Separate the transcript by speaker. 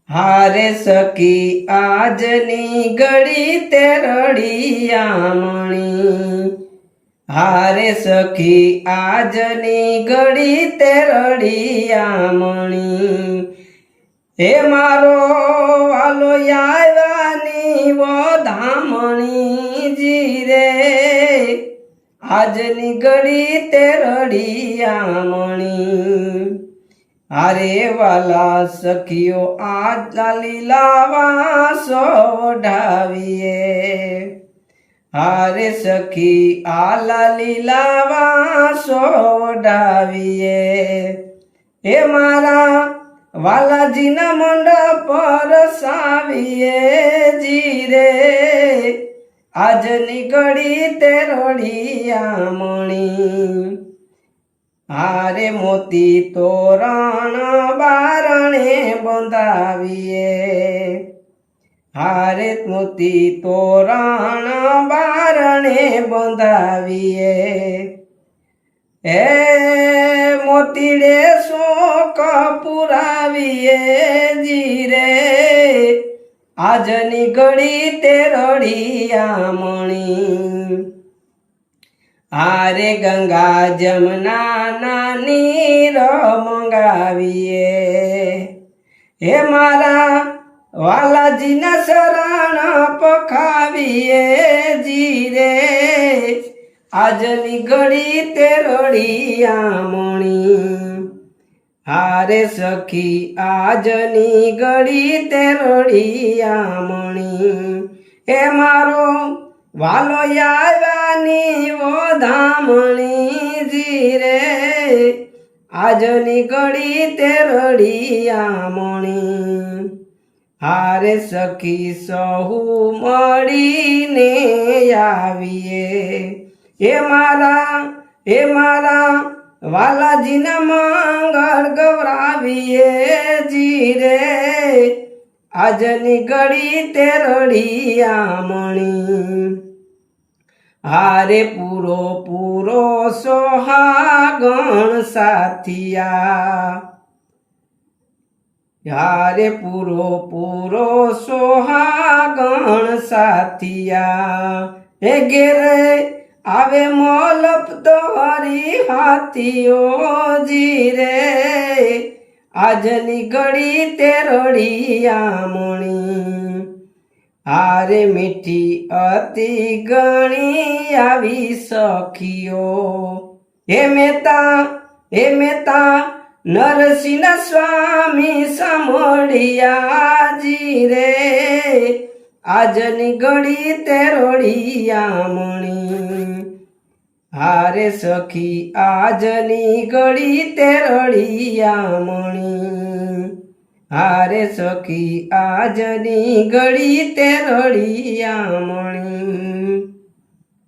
Speaker 1: हारे सखी आजनी घड़ी ते रड़ियामणी। हारे सखी आजनी घड़ी ते रड़ियामणी। हे मारो वालो आव्यानी वधामणी जी रे। आजनी घड़ी ते रड़ियामणी। अरे वाला सखियो आज लीलावा सोढ़ाविए। हारे सखी आला लीलावा सोढ़ाविए। हे मारा वालाजी ना मंडप रसाविए जी रे। आजनी घड़ी ते रड़ियामणी। हारे मोती तोरण बारणे बंधाविए। हारे मोती तोरण बारणे बंधाविए। हे मोतीड़े शोक पुराविए जी रे। आजनी घड़ी ते रड़ियामणी। हारे गंगा जमुना ना नीर मंगाविए। हे मारा वालाजी ना शरण पखाविए जी रे। आजनी घड़ी ते रड़ियामणी। हारे सखी आजनी घड़ी ते रड़ियामणी। हे मारो वालो आव्यानी वधामणी जी रे। आजनी घड़ी ते रड़ियामणी। हारे सखी सहु मळीने आविए। हे मारा वालाजी ना मंगल गवराविए जी रे। आजनी घड़ी ते रड़ियामणी। हारे पूरो पूरो सोहागण साथिया। हारे पूरो पूरो सोहागण साथिया। हे गेरे आवे मोलप तो हरी हाथियो जी रे। आजनी घड़ी ते रड़ियामणी। हारे मीठी अति गणी आवी सखियो। हे मेता नरसिंह स्वामी सामोड़िया जी रे। आजनी घड़ी ते रड़ियामणी। हारे सखी आजनी घड़ी ते रड़ियामणी। हारे सखी आजनी घड़ी ते रड़ियामणी।